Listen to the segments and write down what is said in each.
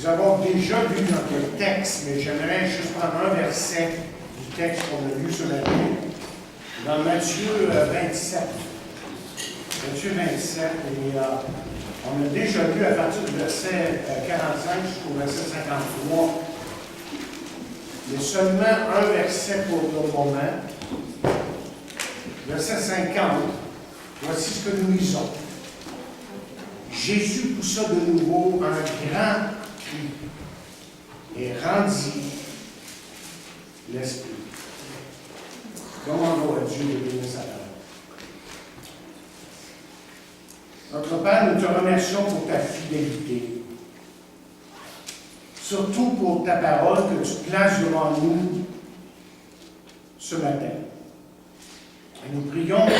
Nous avons déjà lu notre texte, mais j'aimerais juste prendre un verset du texte qu'on a lu ce matin, dans Matthieu 27. Matthieu 27, et on a déjà lu à partir du verset 45 jusqu'au verset 53. Il y a seulement un verset pour le moment. Verset 50. Voici ce que nous lisons. Jésus poussa de nouveau un grand cri et rendit l'esprit. Demandons à Dieu de bénir sa parole. Notre Père, nous te remercions pour ta fidélité. Surtout pour ta parole que tu places devant nous ce matin. Et nous prions que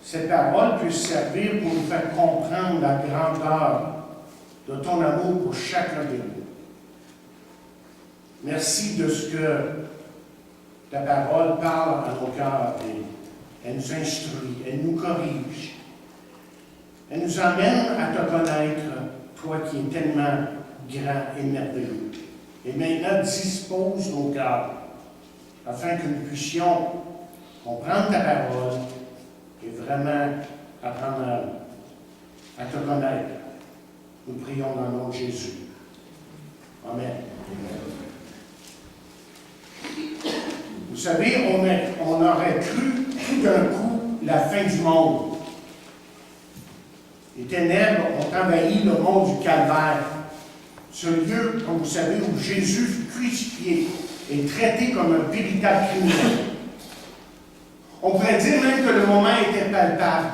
cette parole puisse servir pour nous faire comprendre la grandeur de ton amour pour chacun de nous. Merci de ce que ta parole parle à nos cœurs et elle nous instruit, elle nous corrige. Elle nous amène à te connaître, toi qui es tellement grand et merveilleux. Et maintenant, dispose nos cœurs afin que nous puissions comprendre ta parole et vraiment apprendre à te connaître. Nous prions dans le nom de Jésus. Amen. Vous savez, on aurait cru tout d'un coup la fin du monde. Les ténèbres ont envahi le monde du Calvaire. Ce lieu, comme vous savez, où Jésus fut crucifié et traité comme un véritable criminel. On pourrait dire même que le moment était palpable,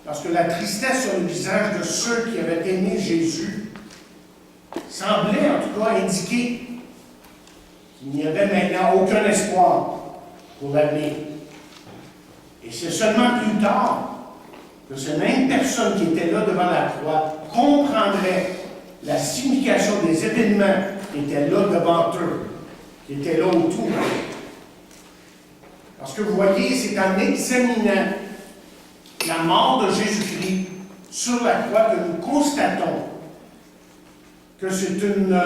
parce que la tristesse sur le visage de ceux qui avaient aimé Jésus semblait en tout cas indiquer qu'il n'y avait maintenant aucun espoir pour l'avenir. Et c'est seulement plus tard que ces mêmes personnes qui étaient là devant la croix comprendraient la signification des événements qui étaient là devant eux, qui étaient là autour. Parce que vous voyez, c'est en examinant la mort de Jésus-Christ sur la croix que nous constatons que c'est une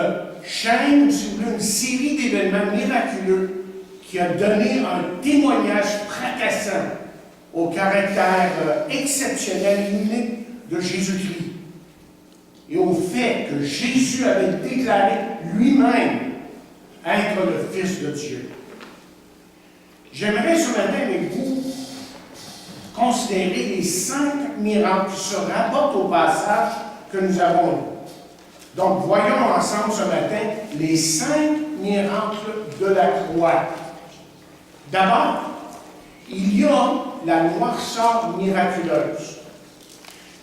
chaîne, si vous voulez, une série d'événements miraculeux qui a donné un témoignage fracassant au caractère exceptionnel et unique de Jésus-Christ et au fait que Jésus avait déclaré lui-même être le Fils de Dieu. J'aimerais ce matin avec vous considérer les 5 miracles qui se rapportent au passage que nous avons lu. Donc, voyons ensemble ce matin les 5 miracles de la croix. D'abord, il y a la noirceur miraculeuse.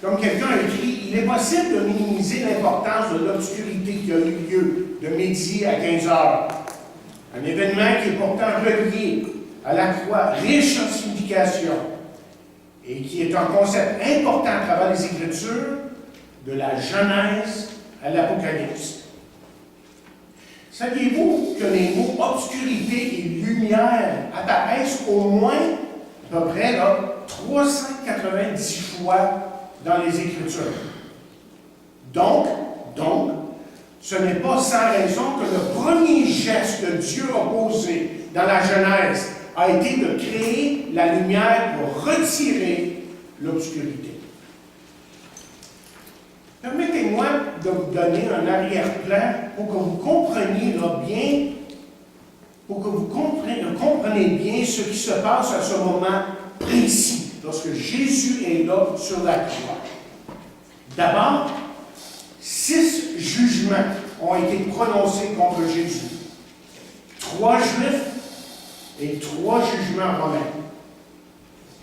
Comme quelqu'un a écrit, il est possible de minimiser l'importance de l'obscurité qui a eu lieu de midi à 15 heures. Un événement qui est pourtant relié à la croix, riche en signification, et qui est un concept important à travers les Écritures, de la Genèse à l'Apocalypse. Saviez-vous que les mots obscurité et lumière apparaissent au moins, à peu près, 390 fois dans les Écritures? Donc, ce n'est pas sans raison que le premier geste que Dieu a posé dans la Genèse a été de créer la lumière pour retirer l'obscurité. Permettez-moi de vous donner un arrière-plan pour que vous compreniez bien, pour que vous compreniez bien ce qui se passe à ce moment précis, lorsque Jésus est là sur la croix. D'abord, 6 jugements ont été prononcés contre Jésus. 3 juifs et 3 jugements romains.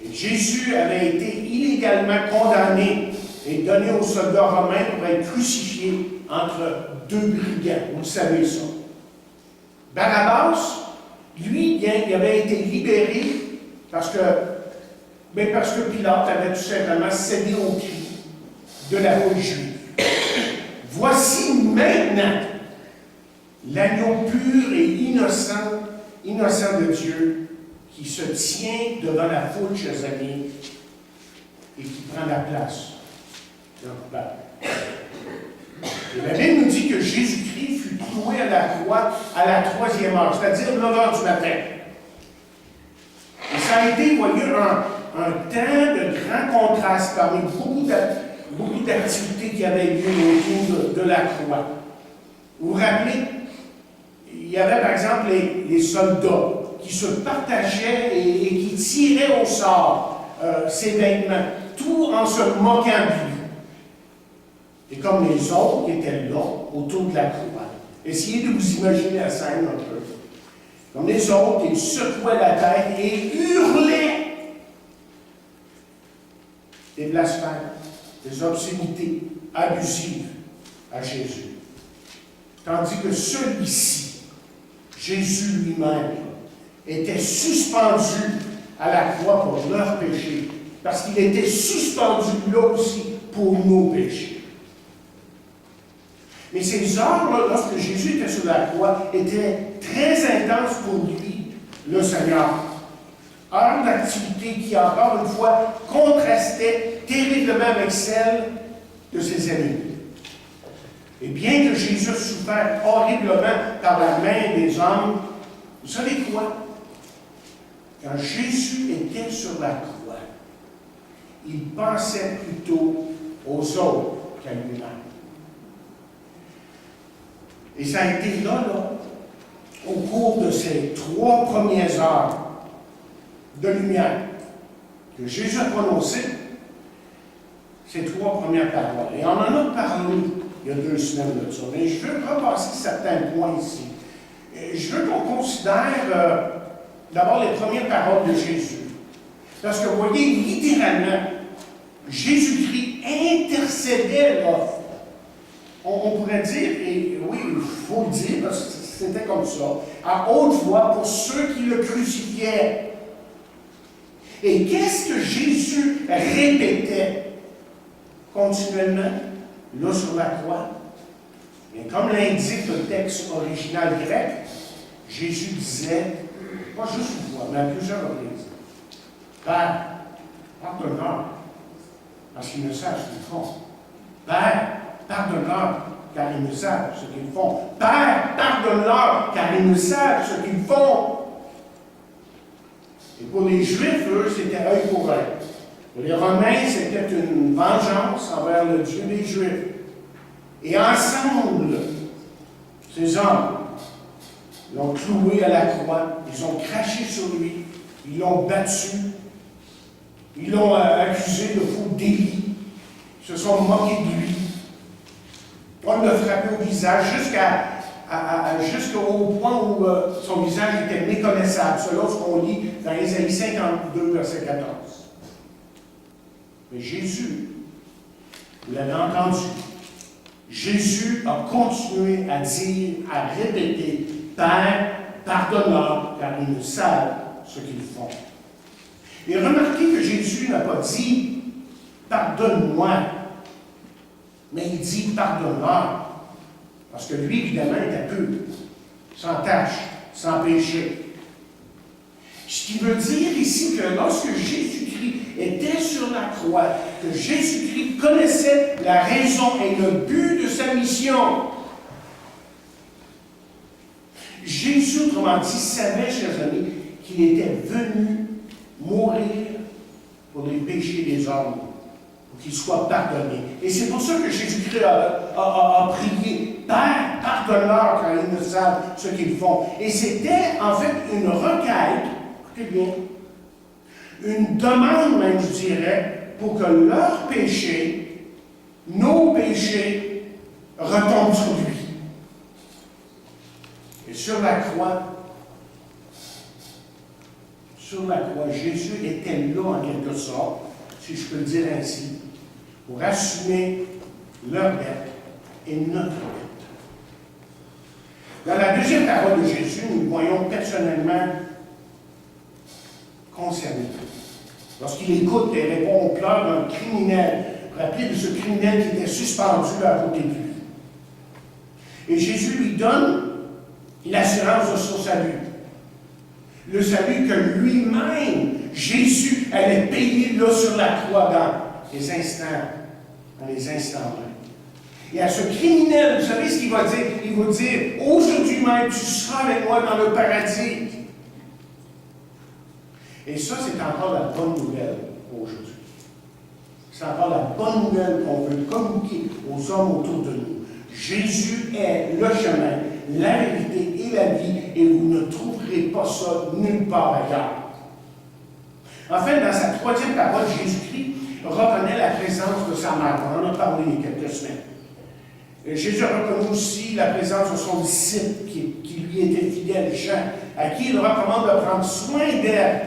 Et Jésus avait été illégalement condamné et donné aux soldats romains pour être crucifié entre 2 brigands. Vous le savez ça. Barabbas, lui, il avait été libéré parce que Pilate avait tout simplement cédé au cri de la foule juive. Voici maintenant l'agneau pur et innocent de Dieu qui se tient devant la foule, chers amis, et qui prend la place de notre Père. Et la Bible nous dit que Jésus-Christ fut cloué à la croix à la 3e heure, c'est-à-dire 9 heures du matin. Et ça a été, voyez, un temps de grand contraste parmi beaucoup d'activités qui avaient lieu autour de la croix. Vous vous rappelez, il y avait par exemple les soldats qui se partageaient et qui tiraient au sort ses vêtements, tout en se moquant de lui. Et comme les autres qui étaient là, autour de la croix. Essayez de vous imaginer la scène un peu. Comme les autres, ils secouaient la tête et hurlaient des blasphèmes, des obscénités abusives à Jésus. Tandis que celui-ci, Jésus lui-même, était suspendu à la croix pour leurs péchés, parce qu'il était suspendu là aussi pour nos péchés. Mais ces heures-là, lorsque Jésus était sur la croix, étaient très intenses pour lui, le Seigneur. Heures d'activité qui, encore une fois, contrastaient terriblement avec celles de ses ennemis. Et bien que Jésus souffert horriblement par la main des hommes, vous savez quoi? Quand Jésus était sur la croix, il pensait plutôt aux autres qu'à lui-même. Et ça a été là, au cours de ces 3 premières heures de lumière, que Jésus a prononcé ces 3 premières paroles. Et on en a parlé il y a 2 semaines de ça. Mais je veux repasser certains points ici. Je veux qu'on considère d'abord les premières paroles de Jésus. Parce que vous voyez, littéralement, Jésus-Christ intercédait là. On pourrait dire, et oui, il faut le dire, parce que c'était comme ça, à haute voix pour ceux qui le crucifiaient. Et qu'est-ce que Jésus répétait continuellement, là sur la croix? Et comme l'indique le texte original grec, Jésus disait, pas juste une fois, mais à plusieurs reprises, Père, pardonne-leur, parce qu'ils ne savent ce qu'ils font. Père, pardonne-leur, car ils ne savent ce qu'ils font. Père, pardonne-leur, car ils ne savent ce qu'ils font. Et pour les Juifs, eux, c'était œil pour œil. Pour les Romains, c'était une vengeance envers le Dieu des Juifs. Et ensemble, ces hommes l'ont cloué à la croix, ils ont craché sur lui, ils l'ont battu, ils l'ont accusé de faux délits, ils se sont moqués de lui. On l'a frappé au visage jusqu'au point où son visage était méconnaissable, selon ce qu'on lit dans Ésaïe 52, verset 14. Mais Jésus, vous l'avez entendu, Jésus a continué à dire, à répéter, Père, pardonne-leur, car ils ne savent ce qu'ils font. Et remarquez que Jésus n'a pas dit, pardonne-moi, mais il dit, pardonne-leur. Parce que lui, évidemment, était pur, sans tache, sans péché. Ce qui veut dire ici que lorsque Jésus-Christ était sur la croix, que Jésus-Christ connaissait la raison et le but de sa mission. Jésus, autrement dit, savait, chers amis, qu'il était venu mourir pour les péchés des hommes, pour qu'ils soient pardonnés. Et c'est pour ça que Jésus-Christ a prié, Père, pardonne-leur car ils ne savent ce qu'ils font. Et c'était en fait une requête, écoutez bien, une demande même, je dirais, pour que leurs péchés, nos péchés, retombent sur lui. Et sur la croix, Jésus était là en quelque sorte, si je peux le dire ainsi, pour assumer leur dette et notre dette. Dans la deuxième parole de Jésus, nous le voyons personnellement concerné. Lorsqu'il écoute et répond aux pleurs d'un criminel, rappelez de ce criminel qui était suspendu à côté de lui. Et Jésus lui donne l'assurance de son salut. Le salut que lui-même, Jésus, allait payer là sur la croix dans les instants même. Et à ce criminel, vous savez ce qu'il va dire? Il va dire, aujourd'hui même, tu seras avec moi dans le paradis. Et ça, c'est encore la bonne nouvelle aujourd'hui. C'est encore la bonne nouvelle qu'on veut communiquer aux hommes autour de nous. Jésus est le chemin, la vérité et la vie, et vous ne trouverez pas ça nulle part ailleurs. Enfin, dans sa troisième parole, Jésus-Christ reconnaît la présence de sa mère. On en a parlé il y a quelques semaines. Et Jésus reconnaît aussi la présence de son disciple qui lui était fidèle, Jean, à qui il recommande de prendre soin d'elle.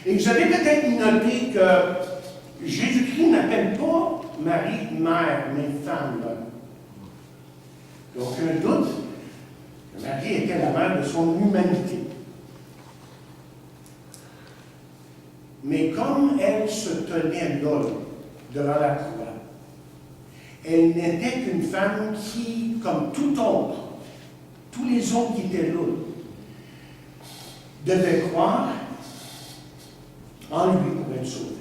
Et vous avez peut-être noté que Jésus-Christ n'appelle pas Marie mère, mais femme. Il n'y a aucun doute que Marie était la mère de son humanité. Mais comme elle se tenait là, devant la croix, elle n'était qu'une femme qui, comme tout autre, tous les autres qui étaient là, devaient croire en lui pour être sauvée.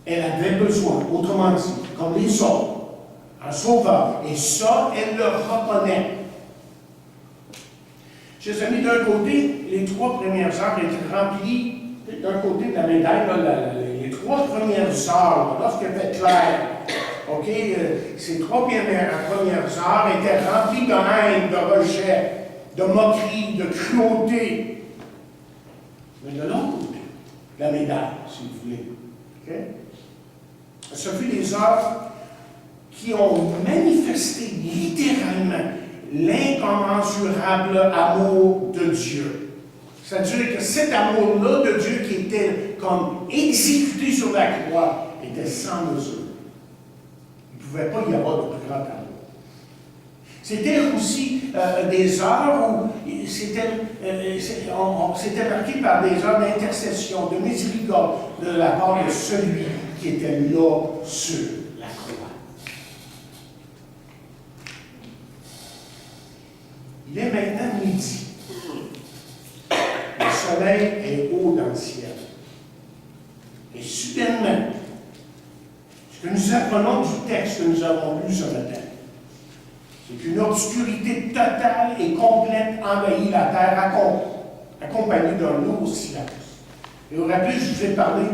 Elle avait besoin, autrement dit, comme les autres, un sauveur. Et ça, elle le reconnaît. Chers amis, d'un côté, les 3 premières heures étaient remplies, d'un côté de la médaille, là, les 3 premières heures, lorsqu'il fait clair, ces 3 premières heures étaient remplies de haine, de rejet, de moquerie, de cruauté. Mais de l'autre côté, la médaille, si vous voulez. Okay? Ce fut des heures qui ont manifesté littéralement l'incommensurable amour de Dieu. C'est-à-dire que cet amour-là de Dieu qui était comme exécuté sur la croix était sans mesure. Il ne pouvait pas y avoir de plus grand amour. C'était aussi des heures où c'était marqué par des heures d'intercession, de miséricorde de la part de celui qui était là sur la croix. Il est maintenant midi. Le soleil est haut dans le ciel. Et soudainement, ce que nous apprenons du texte que nous avons lu ce matin, c'est qu'une obscurité totale et complète envahit la terre, accompagnée d'un lourd silence. Et vous vous rappelez, je vous ai parlé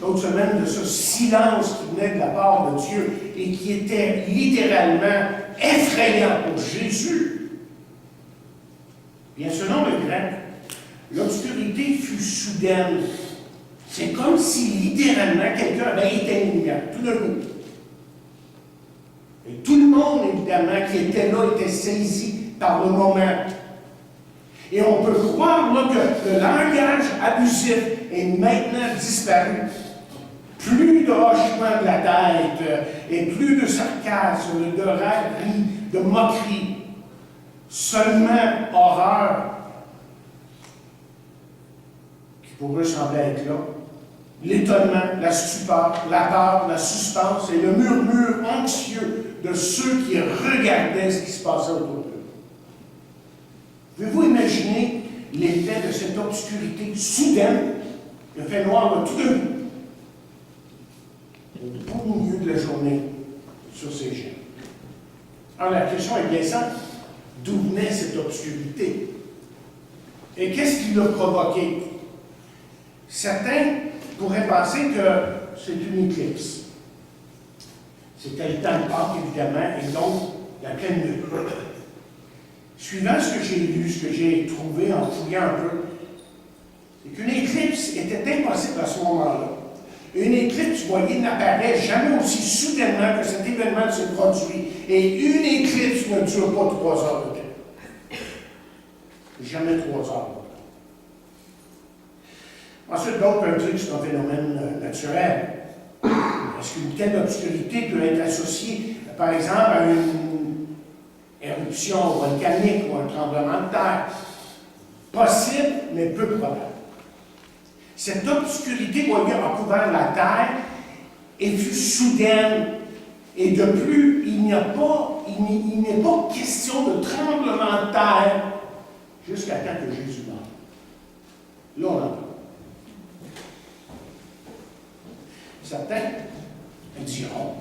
l'autre semaine de ce silence qui venait de la part de Dieu et qui était littéralement effrayant pour Jésus. Bien, selon le grec, l'obscurité fut soudaine. C'est comme si littéralement quelqu'un avait éteint une lumière, tout d'un coup. Et tout le monde, évidemment, qui était là, était saisi par le moment. Et on peut croire là, que le langage abusif est maintenant disparu. Plus de hochement de la tête, et plus de sarcasme, de raillerie, de moquerie. Seulement horreur, qui pourrait sembler être là. L'étonnement, la stupeur, la peur, la suspense et le murmure anxieux de ceux qui regardaient ce qui se passait autour d'eux. Pouvez-vous imaginer l'effet de cette obscurité soudaine, le fait noir de tout d'un coup, au beau milieu de la journée, sur ces gens? Alors la question est bien simple. D'où venait cette obscurité? Et qu'est-ce qui l'a provoqué? Certains pourraient penser que c'est une éclipse. C'était le temps de Pâques, évidemment, et donc la pleine lune. Suivant ce que j'ai lu, ce que j'ai trouvé en fouillant un peu, c'est qu'une éclipse était impossible à ce moment-là. Une éclipse, vous voyez, n'apparaît jamais aussi soudainement que cet événement se produit. Et une éclipse ne dure pas 3 heures de temps. Jamais 3 heures. Ensuite, d'autres peuvent dire que c'est un phénomène naturel. Est-ce qu'une telle obscurité peut être associée, par exemple, à une éruption volcanique ou un tremblement de terre? Possible, mais peu probable. Cette obscurité, voyez, a couvert la terre et fut soudaine. Et de plus, il n'est pas question de tremblement de terre jusqu'à temps que Jésus meure. Là, on en parle. Certains diront,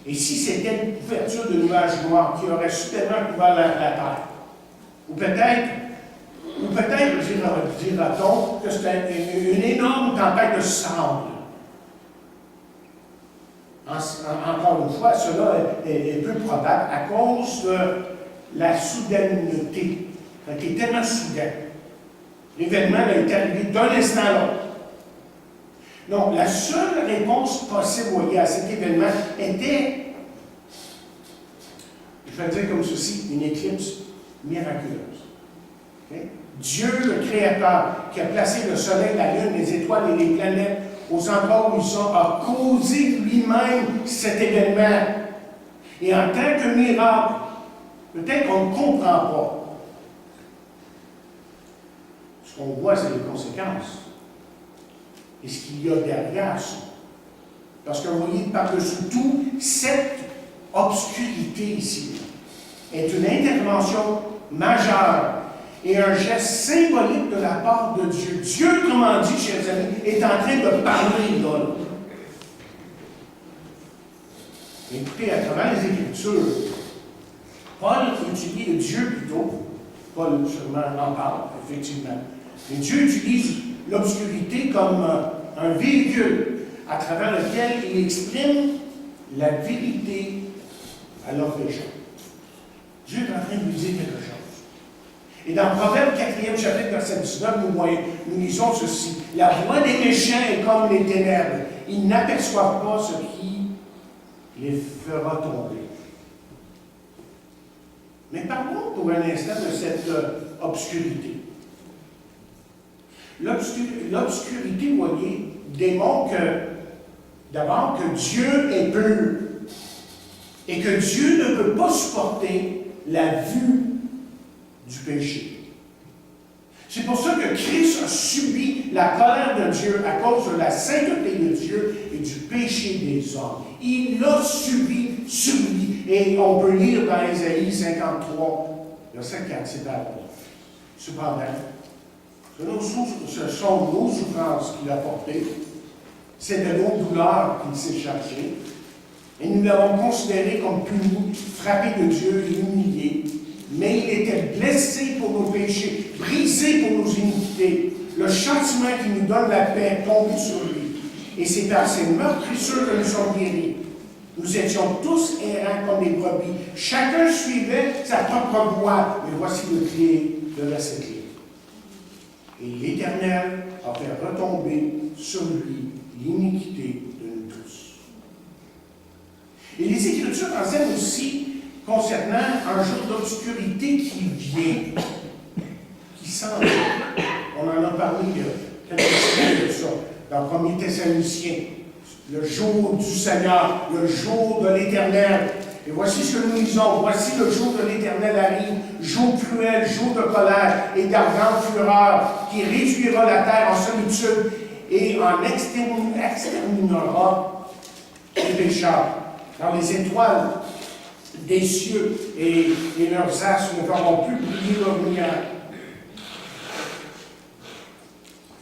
Et si c'était une couverture de nuages noirs qui aurait soudainement couvert la terre? Ou peut-être, dira-t-on, que c'était une énorme tempête de sable. Encore une fois, cela est peu probable à cause de la soudaineté. C'était tellement soudain. L'événement est arrivé d'un instant à l'autre. Donc, la seule réponse possible, voyez, à cet événement était, je vais dire comme ceci, une éclipse miraculeuse. Okay? Dieu, le Créateur, qui a placé le soleil, la lune, les étoiles et les planètes aux endroits où ils sont, a causé lui-même cet événement. Et en tant que miracle, peut-être qu'on ne comprend pas. Ce qu'on voit, c'est les conséquences. Et ce qu'il y a derrière ça. Parce que vous voyez, par-dessus tout, cette obscurité ici est une intervention majeure et un geste symbolique de la part de Dieu. Dieu, comment dit, chers amis, est en train de parler là. Écoutez, à travers les Écritures, Paul utilise Dieu plutôt. Paul sûrement en parle, effectivement. Mais Dieu utilise l'obscurité comme un véhicule à travers lequel il exprime la vérité à leur péché. Dieu est en train de lui dire quelque chose. Et dans Proverbe 4e chapitre, verset 19, nous lisons ceci. La voix des méchants est comme les ténèbres. Ils n'aperçoivent pas ce qui les fera tomber. Mais parlons pour un instant de cette obscurité. L'obscurité, vous voyez, démontre d'abord que Dieu est pur et que Dieu ne peut pas supporter la vue du péché. C'est pour ça que Christ a subi la colère de Dieu à cause de la sainteté de Dieu et du péché des hommes. Il l'a subi sur lui. Et on peut lire dans Ésaïe 53, verset 4, c'est pas bon. Cependant, ce sont nos souffrances qu'il a portées, c'est de nos douleurs qu'il s'est chargé, et nous l'avons considéré comme puni, frappé de Dieu et humilié. Mais il était blessé pour nos péchés, brisé pour nos iniquités. Le châtiment qui nous donne la paix est tombé sur lui. Et c'est par ses meurtrissures que nous sommes guéris. Nous étions tous errants comme des brebis. Chacun suivait sa propre voie. Mais voici le clé de verset clé. Et l'Éternel a fait retomber sur lui l'iniquité de nous tous. Et les Écritures enseignent aussi concernant un jour d'obscurité qui vient, qui s'en vient. On en a parlé il y a quelques semaines de ça, dans 1er Thessaloniciens. Le jour du Seigneur, le jour de l'Éternel. Et voici ce que nous lisons. Voici le jour de l'Éternel arrive, jour cruel, jour de colère et d'ardente fureur, qui réduira la terre en solitude et en exterminera les pécheurs. Dans les étoiles des cieux et leurs astres ne feront plus briller leur lumière.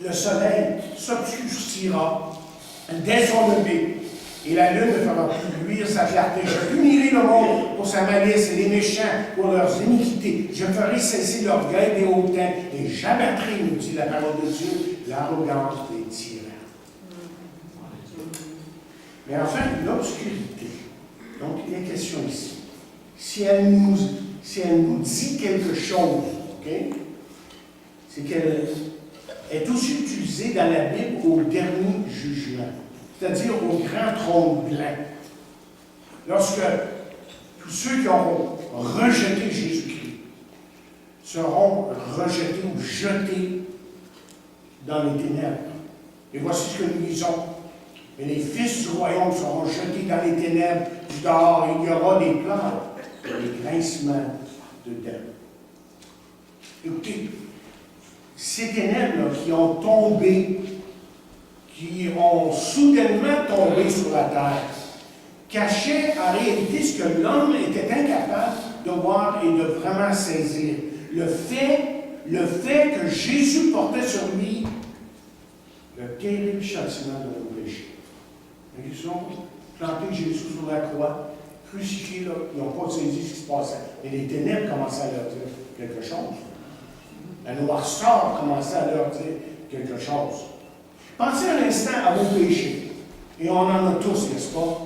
Le soleil s'obscurcira dès son lever, et la lune ne fera plus luire sa clarté. Je punirai le monde pour sa malice et les méchants pour leurs iniquités. Je ferai cesser l'orgueil des hautains, et j'abattrai, nous dit la parole de Dieu, l'arrogance des tyrans. Mais enfin, l'obscurité. Donc, il est question ici. Si elle nous dit quelque chose, okay, c'est qu'elle est aussi utilisée dans la Bible au dernier jugement, c'est-à-dire au grand trône blanc. Lorsque tous ceux qui auront rejeté Jésus-Christ seront rejetés ou jetés dans les ténèbres. Et voici ce que nous lisons. Et les fils du royaume seront jetés dans les ténèbres du dehors, et il y aura des pleurs et des grincements de dents. Écoutez, ces ténèbres qui ont tombé, qui ont soudainement tombé sur la terre, cachaient en réalité ce que l'homme était incapable de voir et de vraiment saisir. Le fait que Jésus portait sur lui le terrible châtiment de nos péchés. Ils ont planté Jésus sur la croix, crucifiés, là, ils n'ont pas saisi ce qui se passait. Mais les ténèbres commençaient à leur dire quelque chose. La noirceur commençait à leur dire quelque chose. Pensez un instant à vos péchés. Et on en a tous, n'est-ce pas?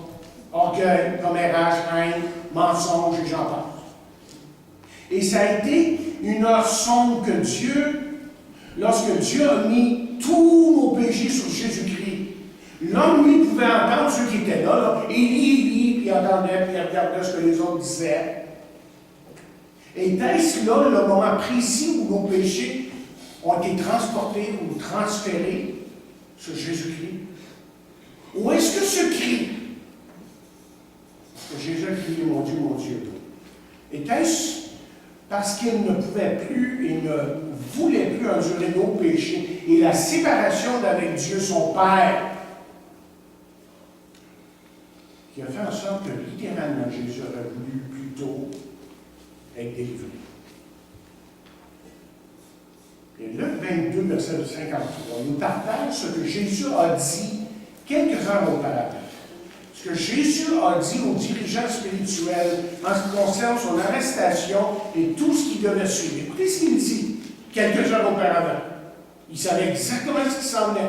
Orgueil, commérage, haine, mensonge, et j'en passe. Et ça a été une heure sombre que Dieu, lorsque Dieu a mis tous nos péchés sur Jésus-Christ, l'homme, lui, pouvait entendre ceux qui étaient là, et puis il entendait, puis il regardait ce que les autres disaient. Et est-ce là le moment précis où nos péchés ont été transportés ou transférés sur Jésus-Christ? Ou est-ce que ce cri, que Jésus a crié, mon Dieu, était-ce parce qu'il ne pouvait plus et ne voulait plus endurer nos péchés et la séparation d'avec Dieu, son Père, qui a fait en sorte que littéralement Jésus aurait voulu plutôt être délivré. Et Luc 22, verset 53, nous partage ce que Jésus a dit quelques heures auparavant. Ce que Jésus a dit aux dirigeants spirituels en ce qui concerne son arrestation et tout ce qui devait suivre. Écoutez ce qu'il dit quelques heures auparavant. Il savait exactement ce qui s'en venait.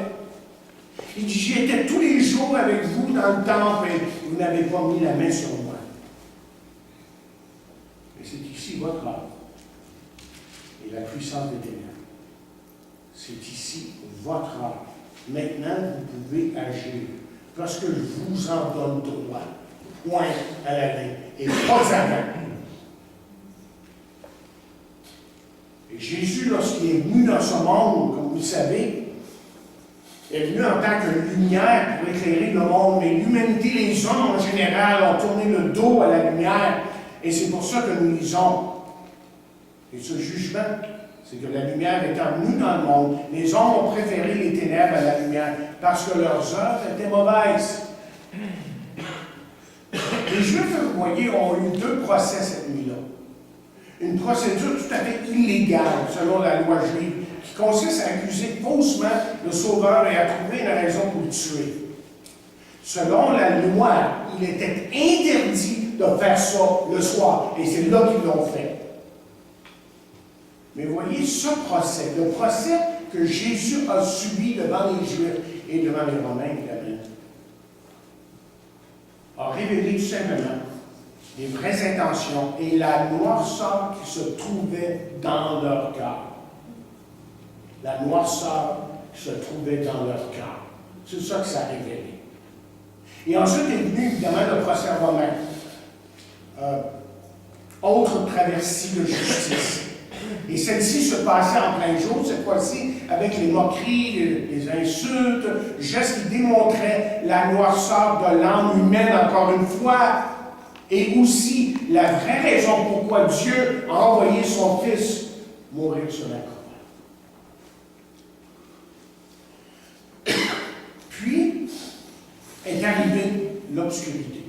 Il dit, j'étais tous les jours avec vous dans le temple et vous n'avez pas mis la main sur moi. Mais c'est ici votre âme et la puissance des ténèbres. C'est ici votre âme. Maintenant, vous pouvez agir parce que je vous en donne droit. Point à la main et pas avant. Et Jésus, lorsqu'il est venu dans ce monde, comme vous le savez, est venu en tant que lumière pour éclairer le monde, mais l'humanité, les hommes en général, ont tourné le dos à la lumière, et c'est pour ça que nous lisons. Et ce jugement, c'est que la lumière étant venue dans le monde, les hommes ont préféré les ténèbres à la lumière, parce que leurs œuvres étaient mauvaises. Les Juifs, vous voyez, ont eu deux procès cette nuit-là. Une procédure tout à fait illégale, selon la loi juive, qui consiste à accuser faussement le Sauveur et à trouver une raison pour le tuer. Selon la loi, il était interdit de faire ça le soir, et c'est là qu'ils l'ont fait. Mais voyez, ce procès, le procès que Jésus a subi devant les Juifs et devant les Romains, évidemment, a révélé tout simplement les vraies intentions et la noirceur qui se trouvait dans leur cœur. La noirceur qui se trouvait dans leur cœur. C'est ça que ça a révélé. Et ensuite est venu évidemment le procès romain. Autre traversée de justice. Et celle-ci se passait en plein jour, cette fois-ci, avec les moqueries, les insultes, gestes qui démontraient la noirceur de l'âme humaine, encore une fois, et aussi la vraie raison pourquoi Dieu a envoyé son Fils mourir sur la croix. Puis est arrivée l'obscurité.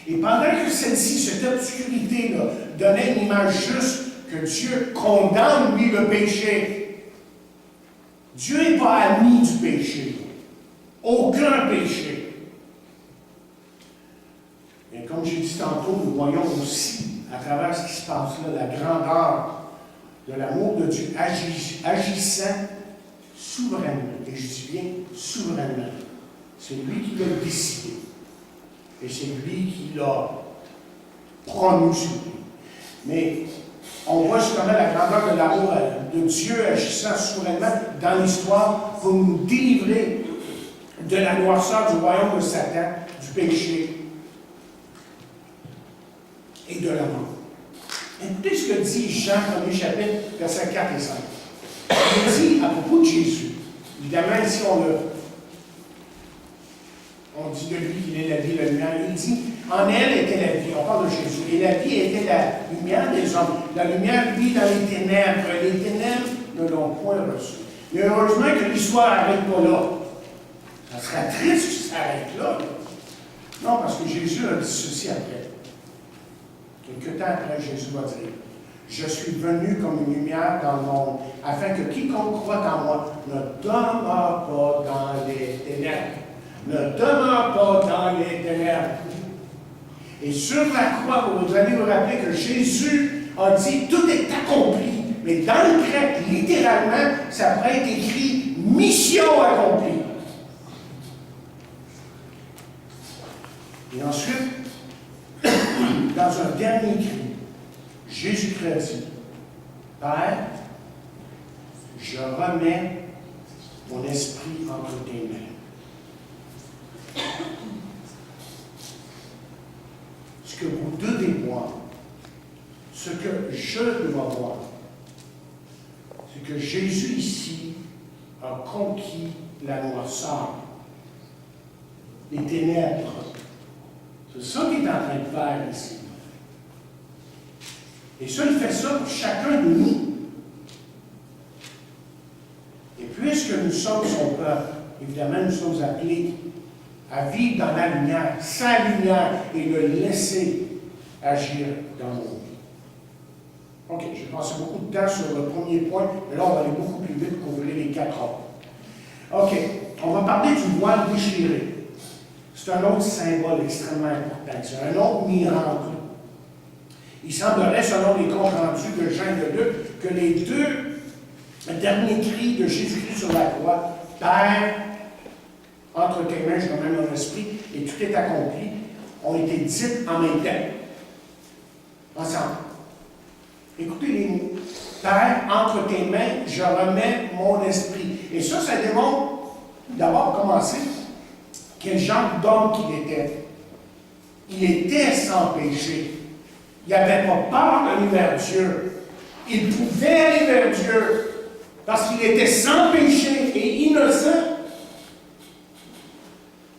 Et pendant que celle-ci, cette obscurité-là, donnait une image juste que Dieu condamne, lui, le péché, Dieu n'est pas ami du péché. Aucun péché. Et comme j'ai dit tantôt, nous voyons aussi, à travers ce qui se passe là, la grandeur de l'amour de Dieu agissant souverainement. Et je dis bien souverainement. C'est lui qui l'a décidé. Et c'est lui qui l'a promu sur lui. Mais on voit justement la grandeur de l'amour de Dieu agissant souverainement dans l'histoire pour nous délivrer de la noirceur du royaume de Satan, du péché et de la mort. Écoutez ce que dit Jean, 1er chapitre, versets 4 et 5. Il dit à propos de Jésus, évidemment ici on dit de lui qu'il est la vie, la lumière. Il dit, en elle était la vie. On parle de Jésus. Et la vie était la lumière des hommes. La lumière vit dans les ténèbres. Les ténèbres ne l'ont point reçue. Mais heureusement que l'histoire n'arrête pas là. Ça serait triste que ça arrête là. Non, parce que Jésus a dit ceci après. Quelque temps après, Jésus va dire, je suis venu comme une lumière dans le monde, afin que quiconque croit en moi ne demeure pas dans les ténèbres. ne demeure pas dans les ténèbres. Et sur la croix, vous allez vous rappeler que Jésus a dit, tout est accompli. Mais dans le grec, littéralement, ça pourrait être écrit mission accomplie. Et ensuite, dans un dernier cri, Jésus-Christ dit, Père, je remets mon esprit entre tes mains. Ce que vous devez voir, ce que je dois voir, c'est que Jésus ici a conquis la noirceur, les ténèbres. C'est ça qu'il est en train de faire ici. Et ça, il fait ça pour chacun de nous. Et puisque nous sommes son peuple, évidemment, nous sommes appelés à vivre dans la lumière, sa lumière, et le laisser agir dans nos vies. OK, j'ai passé beaucoup de temps sur le premier point, mais là, on va aller beaucoup plus vite pour couvrir les 4 autres. OK, on va parler du voile déchiré. C'est un autre symbole extrêmement important. C'est un autre miracle. Il semblerait, selon les comptes rendus de Jean de Luc, que les deux derniers cris de Jésus-Christ sur la croix, Père, entre tes mains, je remets mon esprit, et tout est accompli, ont été dites en même temps. Ensemble. Écoutez les mots. Père, entre tes mains, je remets mon esprit. Et ça démontre, d'abord commencer, quel genre d'homme qu'il était. Il était sans péché. Il n'avait pas peur d'aller vers Dieu. Il pouvait aller vers Dieu parce qu'il était sans péché et innocent.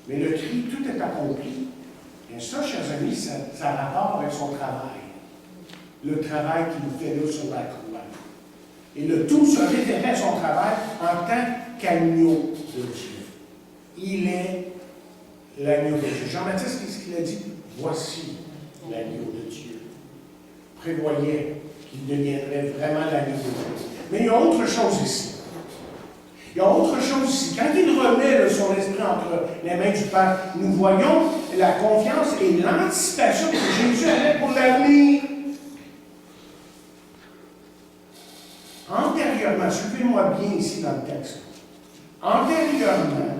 Mais le cri, tout est accompli. Et ça, chers amis, ça a rapport avec son travail. Le travail qu'il fait là sur la croix. Et le tout se référait à son travail en tant qu'agneau de Dieu. Il est l'agneau de Dieu. Jean-Baptiste, qu'est-ce qu'il a dit? Voici l'agneau de Dieu. Prévoyait qu'il deviendrait vraiment l'agneau de Dieu. Mais il y a autre chose ici. Il y a autre chose ici. Quand il remet son esprit entre les mains du Père, nous voyons la confiance et l'anticipation que Jésus avait pour l'avenir. Antérieurement, suivez-moi bien ici dans le texte. Antérieurement,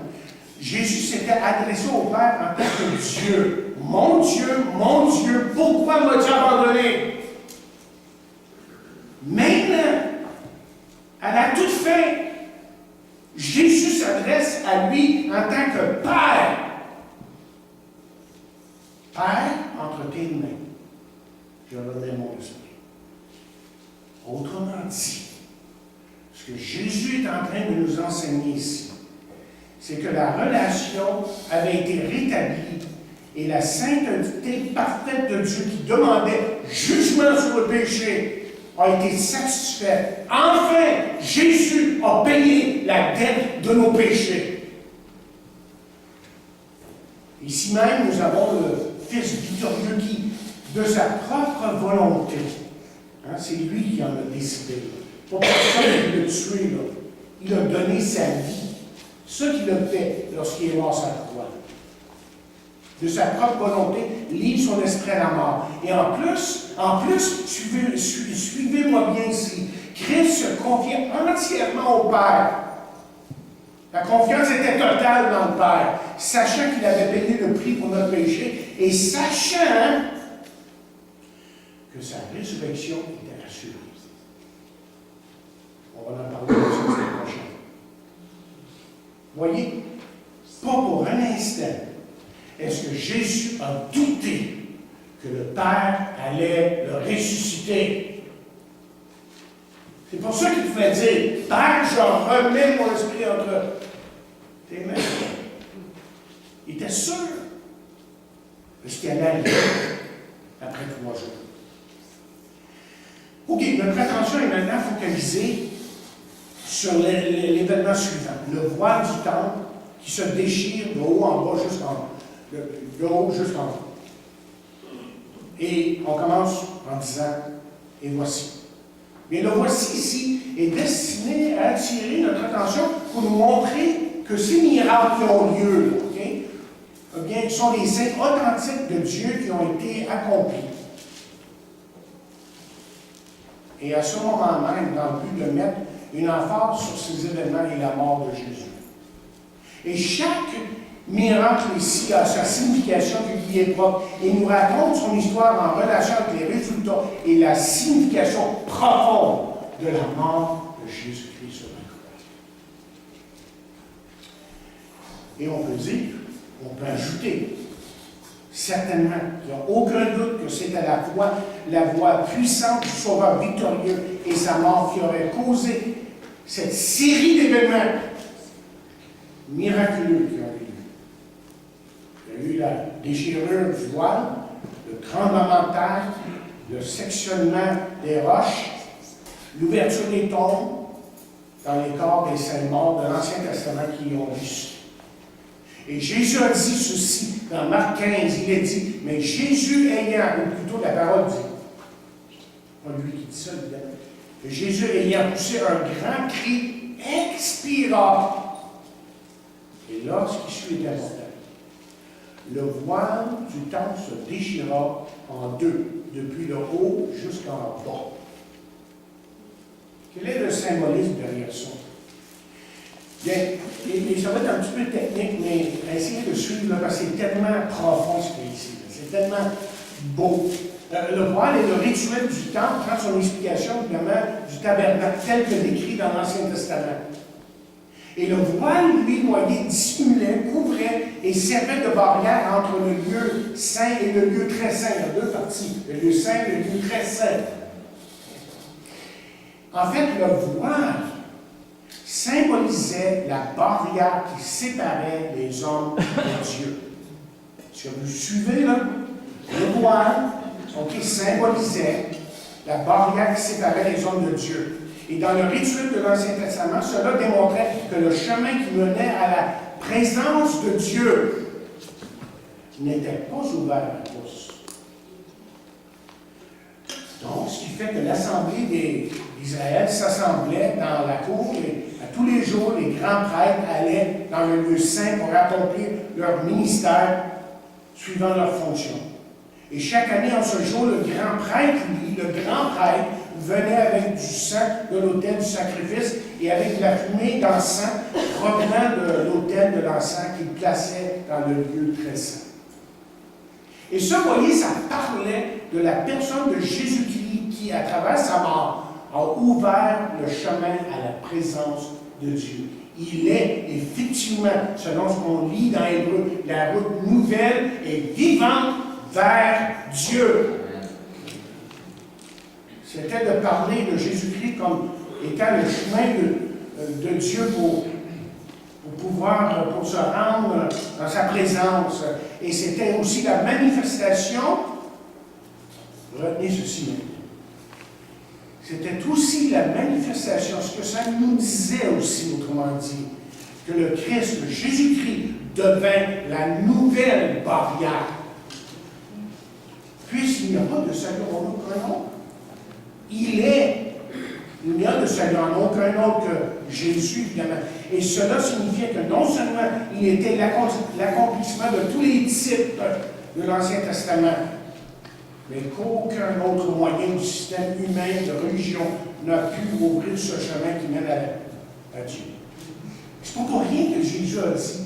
Jésus s'était adressé au Père en tant que Dieu. Mon Dieu, pourquoi m'as-tu abandonné? Maintenant, à la toute fin, Jésus s'adresse à lui en tant que Père. Père, entre tes mains, je remets mon esprit. Autrement dit, ce que Jésus est en train de nous enseigner ici, c'est que la relation avait été rétablie et la sainteté parfaite de Dieu qui demandait jugement sur le péché a été satisfaite. Enfin, Jésus a payé la dette de nos péchés. Ici même, nous avons le Fils victorieux qui, de sa propre volonté, c'est lui qui en a décidé. Pas personne qui l'a tué, là. Il a donné sa vie. Ce qu'il a fait lorsqu'il est mort sur la croix. De sa propre volonté, livre son esprit à la mort. Et en plus, suivez-moi bien ici, Christ se confiait entièrement au Père. La confiance était totale dans le Père, sachant qu'il avait payé le prix pour notre péché et sachant que sa résurrection était assurée. On va en parler la semaine prochaine. Voyez, pas pour un instant est-ce que Jésus a douté que le Père allait le ressusciter. C'est pour ça qu'il pouvait dire, Père, je remets mon esprit entre tes mains. Il était sûr de ce qui allait arriver après 3 jours. OK, notre attention est maintenant focalisée sur l'événement suivant. Le voile du temple qui se déchire de haut en bas jusqu'en bas. De haut jusqu'en bas. Et on commence en disant, et voici. Mais le voici ici est destiné à attirer notre attention pour nous montrer que ces miracles qui ont lieu, okay, sont les signes authentiques de Dieu qui ont été accomplis. Et à ce moment même, dans le but de mettre une emphase sur ces événements et la mort de Jésus. Et chaque miracle ici a sa signification qui lui est propre et nous raconte son histoire en relation avec les résultats et la signification profonde de la mort de Jésus-Christ sur la croix. Et on peut dire, on peut ajouter, certainement, il n'y a aucun doute que c'est à la fois la voix puissante du Sauveur victorieux et sa mort qui aurait causé cette série d'événements miraculeux qui ont eu lieu. Il y a eu la déchirure du voile, le tremblement de terre, le sectionnement des roches, l'ouverture des tombes dans les corps des saints morts de l'Ancien Testament qui ont ressuscité. Et Jésus a dit ceci dans Marc 15, il a dit, mais Jésus ayant, ou plutôt la parole dit, pas lui qui dit ça, évidemment, que Jésus ayant poussé un grand cri, expira. Et là, ce qui suit est important. Le voile du temple se déchira en deux, depuis le haut jusqu'en bas. Quel est le symbolisme derrière ça? Bien, et ça va être un petit peu technique, mais essayez de suivre, là, parce que c'est tellement profond ce qu'il y a ici. C'est tellement beau. Le voile est le rituel du temple, prend son explication, évidemment, du tabernacle, tel que décrit dans l'Ancien Testament. Et le voile, lui, noyé, dissimulait, couvrait et servait de barrière entre le lieu saint et le lieu très saint. Il y a deux parties, le lieu saint et le lieu très saint. En fait, le voile symbolisait la barrière qui séparait les hommes de Dieu. Est-ce que vous suivez, là? Le voile, symbolisait la barrière qui séparait les hommes de Dieu. Et dans le rituel de l'Ancien Testament, cela démontrait que le chemin qui menait à la présence de Dieu n'était pas ouvert à tous. Donc, ce qui fait que l'Assemblée d'Israël s'assemblait dans la cour et à tous les jours, les grands prêtres allaient dans le lieu saint pour accomplir leur ministère suivant leur fonction. Et chaque année, en ce jour, le grand prêtre venait avec du sang de l'autel du sacrifice et avec la fumée d'encens provenant de l'autel de l'encens qu'il plaçait dans le lieu très saint. Et ça, vous voyez, ça parlait de la personne de Jésus-Christ qui, à travers sa mort, a ouvert le chemin à la présence de Dieu. Il est effectivement, selon ce qu'on lit dans Hébreu, la route nouvelle et vivante vers Dieu. C'était de parler de Jésus-Christ comme étant le chemin de Dieu pour se rendre dans sa présence. Et c'était aussi la manifestation, retenez ceci, c'était aussi la manifestation, ce que ça nous disait aussi, autrement dit, que le Christ, que Jésus-Christ, devint la nouvelle barrière. Puisqu'il n'y a pas de salut en aucun autre. Il n'y a de salut en aucun autre que Jésus, évidemment. Et cela signifiait que non seulement il était l'accomplissement de tous les types de l'Ancien Testament, mais qu'aucun autre moyen du système humain de religion n'a pu ouvrir ce chemin qui mène à Dieu. C'est pas pour rien que Jésus a dit.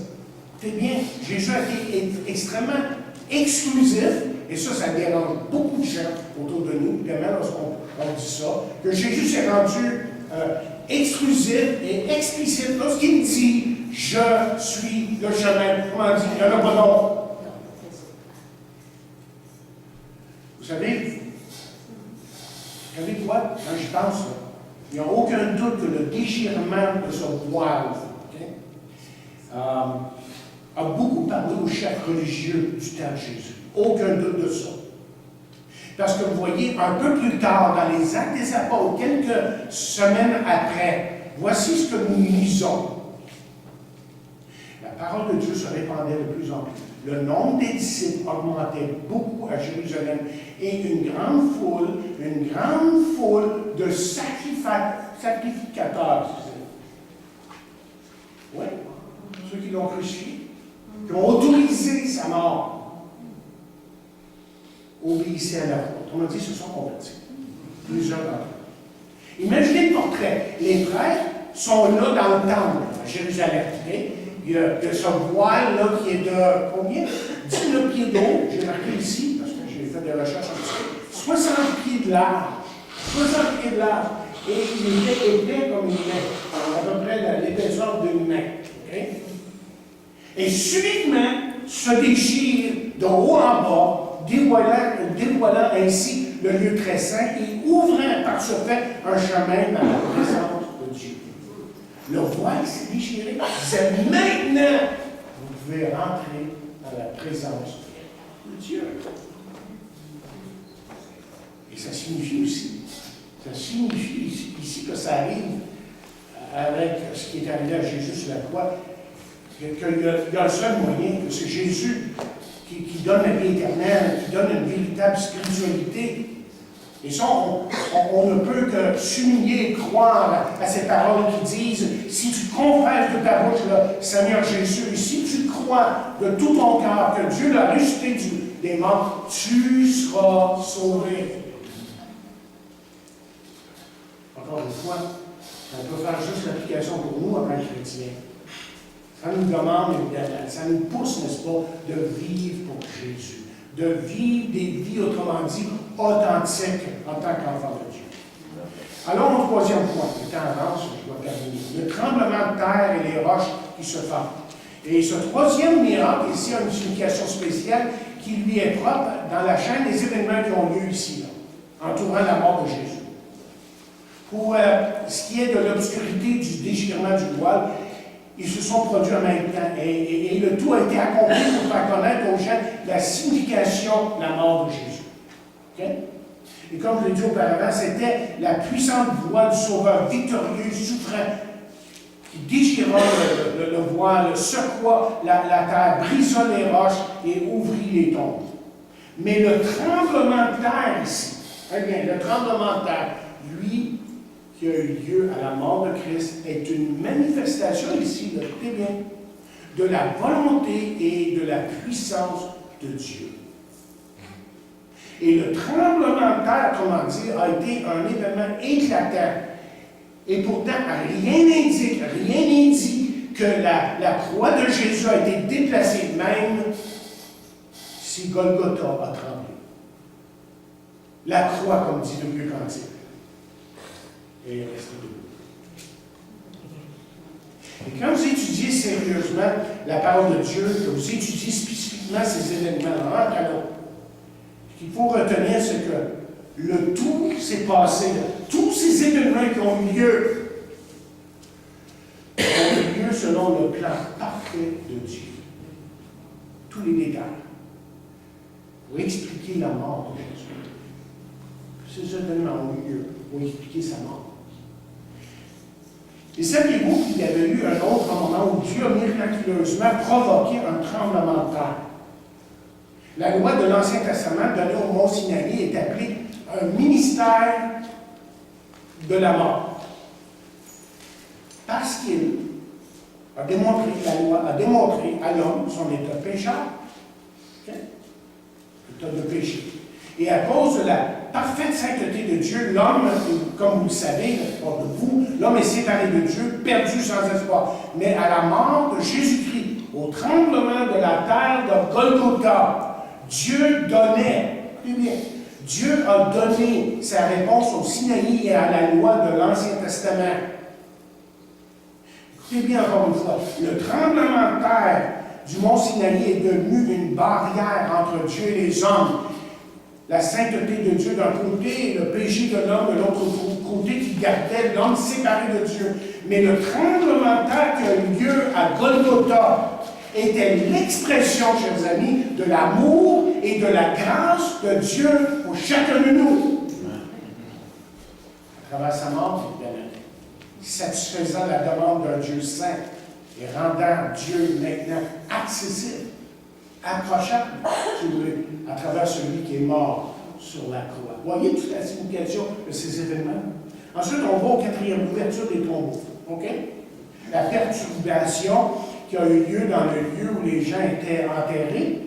C'est bien, Jésus a été extrêmement exclusif, et ça dérange beaucoup de gens autour de nous, évidemment, lorsqu'on dit ça, que Jésus s'est rendu exclusif et explicite lorsqu'il dit « Je suis le chemin ». Comment dit? Il n'y en a pas d'autre. Vous savez quoi? Quand j'y pense, il n'y a aucun doute que le déchirement de ce voile a beaucoup parlé aux chefs religieux du temps de Jésus. Aucun doute de ça. Parce que vous voyez, un peu plus tard, dans les Actes des Apôtres, quelques semaines après, voici ce que nous lisons. La parole de Dieu se répandait de plus en plus. Le nombre des disciples augmentait beaucoup à Jérusalem et une grande foule de sacrificateurs. Oui, ceux qui l'ont crucifié. qui ont autorisé sa mort, obéissaient à la foi. Autrement dit, se sont convertis. Plusieurs d'entre eux. Imaginez le portrait. Les prêtres sont là dans le temple, à Jérusalem. Okay? Il y a ce voile là qui est de combien? 19 pieds d'eau, j'ai marqué ici, parce que j'ai fait des recherches dessus. 60 pieds de large. 60 pieds de large. Et il était épais comme une main, à peu près l'épaisseur d'une main. Okay? Et subitement, se déchire de haut en bas, dévoilant ainsi le lieu très saint et ouvrant par ce fait un chemin dans la présence de Dieu. Le voile s'est déchiré. C'est maintenant vous pouvez rentrer dans la présence de Dieu. Et ça signifie aussi, ici que ça arrive avec ce qui est arrivé à Jésus sur la croix, qu'il y a le seul moyen, que c'est Jésus qui donne la vie éternelle, qui donne une véritable spiritualité. Et ça, on ne peut que s'humilier et croire à ces paroles qui disent, si tu confesses de ta bouche le Seigneur Jésus, et si tu crois de tout ton cœur que Dieu l'a ressuscité des morts, tu seras sauvé. Encore une fois, on peut faire juste l'application pour nous en tant que chrétiens. Ça nous demande, évidemment, ça nous pousse, n'est-ce pas, de vivre pour Jésus, de vivre des vies, autrement dit, authentiques en tant qu'enfant de Dieu. Alors, au troisième point, le temps avance, je dois terminer. Le tremblement de terre et les roches qui se forment. Et ce troisième miracle, ici, a une signification spéciale qui lui est propre dans la chaîne des événements qui ont lieu ici, là, entourant la mort de Jésus. Pour ce qui est de l'obscurité du déchirement du voile, ils se sont produits en même temps. Et le tout a été accompli pour faire connaître aux gens la signification de la mort de Jésus. Okay? Et comme je l'ai dit auparavant, c'était la puissante voix du Sauveur victorieux, souffrant, qui déchira le voile, secoua la terre, brisa les roches et ouvrit les tombes. Mais le tremblement de terre ici, le tremblement de terre, lui, qui a eu lieu à la mort de Christ, est une manifestation ici, écoutez bien, de la volonté et de la puissance de Dieu. Et le tremblement de terre, comment dire, a été un événement éclatant. Et pourtant, rien n'indique que la croix de Jésus a été déplacée, même si Golgotha a tremblé. La croix, comme dit le vieux cantique, est restée debout. Et quand vous étudiez sérieusement la parole de Dieu, que vous étudiez spécifiquement ces événements, alors, ce qu'il faut retenir, c'est que le tout s'est passé, tous ces événements qui ont eu lieu selon le plan parfait de Dieu. Tous les détails. Pour expliquer la mort de Jésus. Ces événements ont eu lieu pour expliquer sa mort. Et saviez-vous qu'il y avait eu un autre moment où Dieu a miraculeusement provoqué un tremblement de terre? La loi de l'Ancien Testament donnée au mont Sinaï est appelée un ministère de la mort. Parce qu'il a démontré, la loi a démontré à l'homme son état pécheur, état de péché. Et à cause de la parfaite sainteté de Dieu, l'homme, comme vous le savez, pas de vous, l'homme est séparé de Dieu, perdu sans espoir. Mais à la mort de Jésus-Christ, au tremblement de la terre de Golgotha, Dieu donnait, écoutez bien, Dieu a donné sa réponse au Sinaï et à la loi de l'Ancien Testament. Écoutez bien encore une fois, le tremblement de terre du mont Sinaï est devenu une barrière entre Dieu et les hommes. La sainteté de Dieu d'un côté et le péché de l'homme de l'autre côté qui gardait l'homme séparé de Dieu. Mais le tremblement de terre qui a eu lieu à Golgotha était l'expression, chers amis, de l'amour et de la grâce de Dieu pour chacun de nous. À travers sa mort, évidemment, satisfaisant la demande d'un Dieu saint et rendant Dieu maintenant accessible, approchable, si vous voulez, à travers celui qui est mort sur la croix. Voyez toute la signification de ces événements. Ensuite, on va au quatrième, ouverture des tombeaux. OK? La perturbation qui a eu lieu dans le lieu où les gens étaient enterrés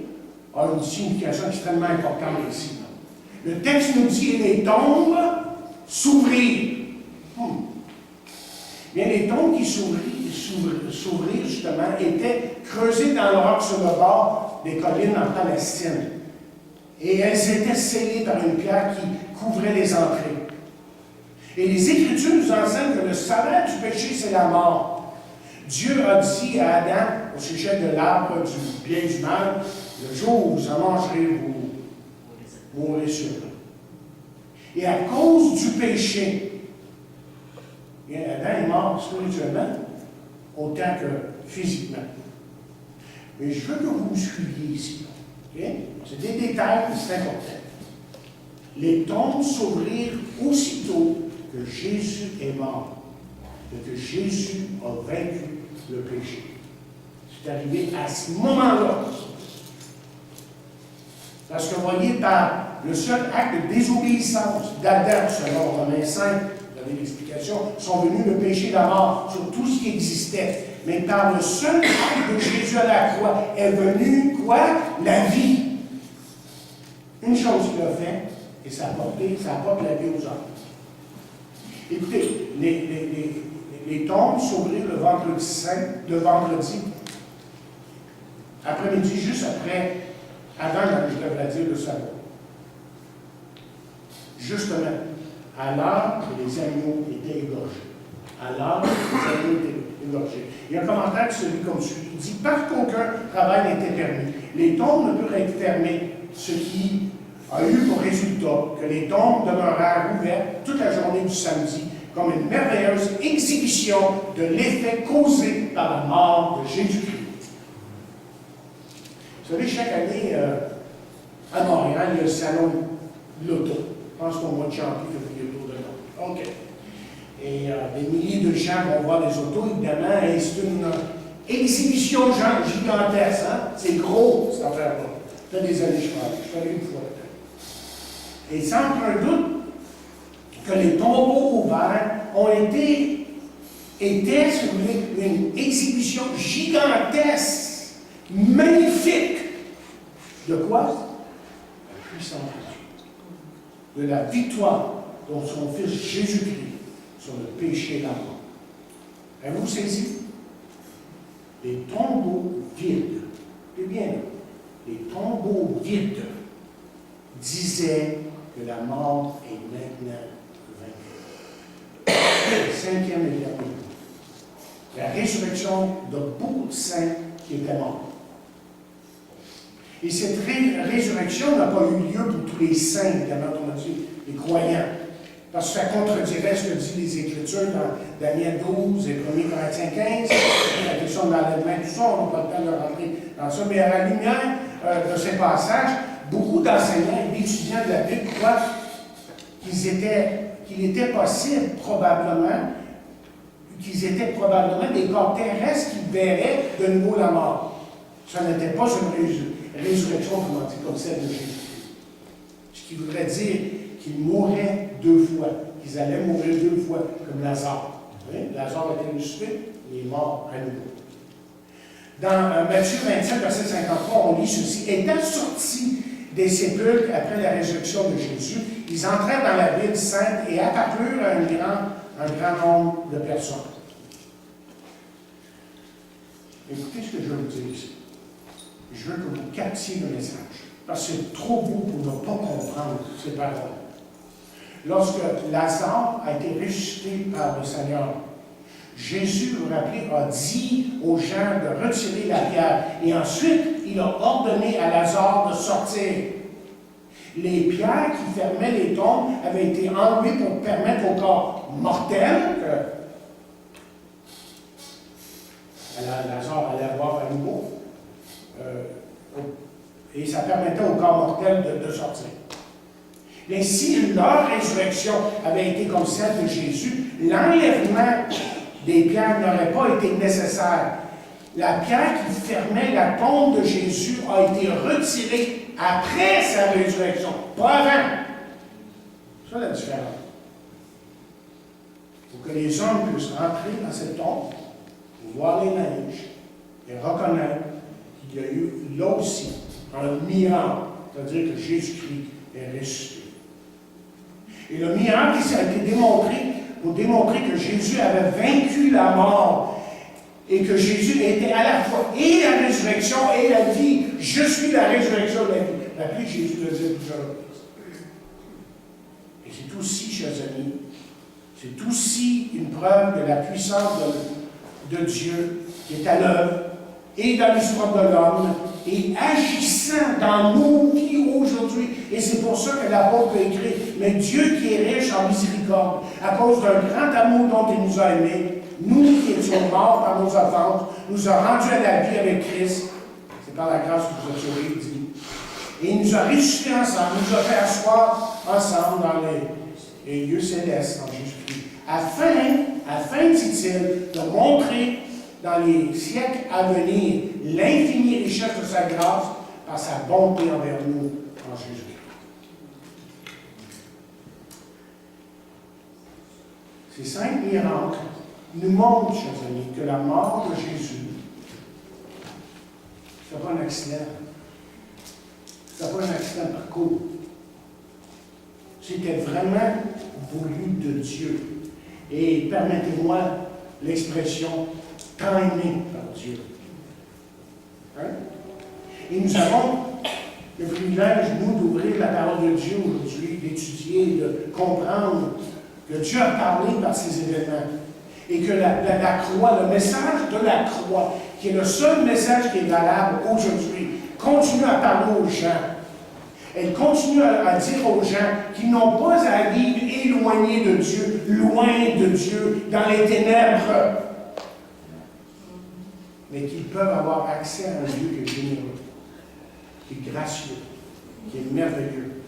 a une signification extrêmement importante ici. Le texte nous dit les tombes s'ouvrirent. Bien, les tombes qui s'ouvrirent justement étaient creusées dans le roc sur le bord des collines en Palestine. Et elles étaient scellées par une pierre qui couvrait les entrées. Et les Écritures nous enseignent que le salaire du péché, c'est la mort. Dieu a dit à Adam, au sujet de l'arbre du bien et du mal, le jour où vous en mangerez, vous mourrez sûrement. Et à cause du péché, bien, Adam est mort spirituellement autant que physiquement. Mais je veux que vous me suiviez ici. Okay? C'est des détails, mais c'est important. Les tombes s'ouvrirent aussitôt que Jésus est mort, et que Jésus a vaincu le péché. C'est arrivé à ce moment-là. Parce que, vous voyez, par le seul acte de désobéissance d'Adam, selon Romains 5, vous avez l'explication, sont venus le péché et la mort sur tout ce qui existait. Mais par le seul acte de Jésus à la croix est venue, quoi? La vie. Une chose qu'il a fait, et ça apporte la vie aux hommes. Écoutez, les tombes s'ouvrirent le vendredi saint, le vendredi, après-midi, juste après Adam, je devrais dire, le sabbat. Justement, à l'heure que les animaux étaient égorgés. À l'heure que les animaux étaient égorgés. Il y a un commentaire qui se lit comme suit. Il dit, parce qu'aucun travail n'était permis, les tombes ne purent être fermées, ce qui a eu pour résultat que les tombes demeurèrent ouvertes toute la journée du samedi, comme une merveilleuse exhibition de l'effet causé par la mort de Jésus-Christ. Vous savez, chaque année, à Montréal, il y a le salon de l'auto. Je pense qu'on va chanter février autour de l'auto. OK. Et des milliers de gens vont voir les autos, évidemment, et c'est une exhibition gigantesque. Hein? C'est gros, cette affaire-là. Ça fait des années que je parle. Je suis allé une fois. Et sans aucun doute que les tombeaux ouverts ont étaient sur une exhibition gigantesque, magnifique. De quoi? La puissance de Dieu. De la victoire dont son Fils Jésus-Christ sur le péché et la mort. Avez-vous saisi? Les tombeaux vides. C'est bien là. Les tombeaux vides disaient que la mort est maintenant vaincue. Cinquième et dernier. La résurrection de beaucoup de saints qui étaient morts. Et cette résurrection n'a pas eu lieu pour tous les saints, évidemment, on a dit, les croyants. Parce que ça contredirait ce que disent les Écritures dans Daniel 12 et 1 Corinthiens 15, la question de l'enlèvement, tout ça, on n'a pas le temps de rentrer dans ça. Mais à la lumière de ces passages, beaucoup d'enseignants et d'étudiants de la Bible croient qu'il était possible, probablement, qu'ils étaient probablement des corps terrestres qui verraient de nouveau la mort. Ça n'était pas une résurrection, comment dire, comme celle de Jésus. Ce qui voudrait dire qu'ils mouraient deux fois, qu'ils allaient mourir deux fois, comme Lazare. Oui? Lazare a été ressuscité, il est mort à nouveau. Dans Matthieu 27, verset 53, on lit ceci. Étant sortis des sépulcres après la résurrection de Jésus, ils entrèrent dans la ville sainte et apparurent à un grand nombre de personnes. Écoutez ce que je veux vous dire ici. Je veux que vous captiez le message, parce que c'est trop beau pour ne pas comprendre ces paroles. Lorsque Lazare a été ressuscité par le Seigneur, Jésus, vous vous rappelez, a dit aux gens de retirer la pierre. Et ensuite, il a ordonné à Lazare de sortir. Les pierres qui fermaient les tombes avaient été enlevées pour permettre au corps mortel que Lazare allait avoir à nouveau. Et ça permettait au corps mortel de sortir. Mais si leur résurrection avait été comme celle de Jésus, l'enlèvement des pierres n'aurait pas été nécessaire. La pierre qui fermait la tombe de Jésus a été retirée après sa résurrection, pas avant. C'est ça la différence. Pour que les hommes puissent rentrer dans cette tombe, voir les neiges, et reconnaître qu'il y a eu là aussi un miracle, c'est-à-dire que Jésus-Christ est ressuscité. Et le miracle, ça a été démontré pour démontrer que Jésus avait vaincu la mort et que Jésus était à la fois et la résurrection et la vie. Je suis la résurrection et la vie. Après, Jésus le dit plusieurs reprises. Et c'est aussi, chers amis, c'est aussi une preuve de la puissance de Dieu qui est à l'œuvre et dans l'histoire de l'homme et agissant dans nos vies aujourd'hui. Et c'est pour ça que l'apôtre a écrit, mais Dieu qui est riche en miséricorde, à cause d'un grand amour dont il nous a aimés, nous qui étions morts par nos offenses, nous a rendus à la vie avec Christ. C'est par la grâce que vous êtes sauvés, il dit. Et il nous a ressuscités ensemble, il nous a fait asseoir ensemble dans les lieux célestes en Jésus-Christ. Afin, dit-il, de montrer dans les siècles à venir l'infinie richesse de sa grâce par sa bonté envers nous en Jésus-Christ. Ces 5 miracles nous montrent, chers amis, que la mort de Jésus, ce n'est pas un accident. Ce n'est pas un accident par coup. C'était vraiment voulu de Dieu. Et permettez-moi l'expression tant aimé par Dieu. Hein? Et nous avons le privilège, nous, d'ouvrir la parole de Dieu aujourd'hui, d'étudier, de comprendre que Dieu a parlé par ces événements. Et que la croix, le message de la croix, qui est le seul message qui est valable aujourd'hui, continue à parler aux gens. Elle continue à dire aux gens qu'ils n'ont pas à vivre éloignés de Dieu, loin de Dieu, dans les ténèbres, mais qu'ils peuvent avoir accès à un Dieu qui est généreux, qui est gracieux, qui est merveilleux,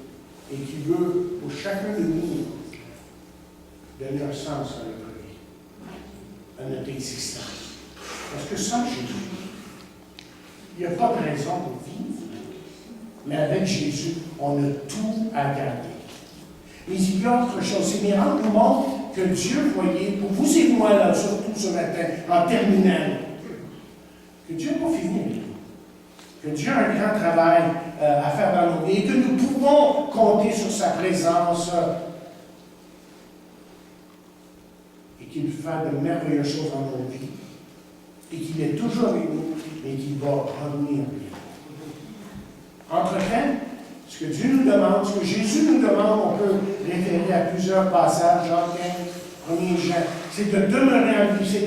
et qui veut, pour chacun de nous, donner un sens à notre vie, à notre existence. Parce que sans Jésus, il n'y a pas de raison pour vivre. Mais avec Jésus, on a tout à garder. Mais il y a autre chose. Ces miracles nous montrent que Dieu, voyez, pour vous et moi, là, surtout ce matin, en terminale, que Dieu n'a pas fini. Que Dieu a un grand travail à faire dans nos vies et que nous pouvons compter sur sa présence et qu'il fait de merveilleuses choses dans nos vies et qu'il est toujours avec nous et qu'il va revenir. Entre-temps, ce que Dieu nous demande, ce que Jésus nous demande, on peut référer à plusieurs passages, Jean 15, 1er Jean, c'est de demeurer en lui, c'est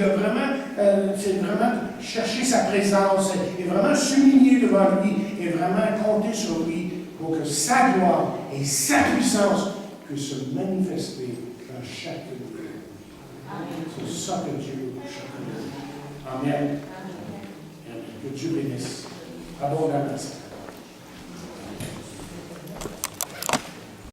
vraiment chercher sa présence et vraiment s'humilier devant lui et vraiment compter sur lui pour que sa gloire et sa puissance puissent se manifester dans chacun de nous. C'est ça que Dieu veut pour chacun de nous. Amen. Que Dieu bénisse abondamment.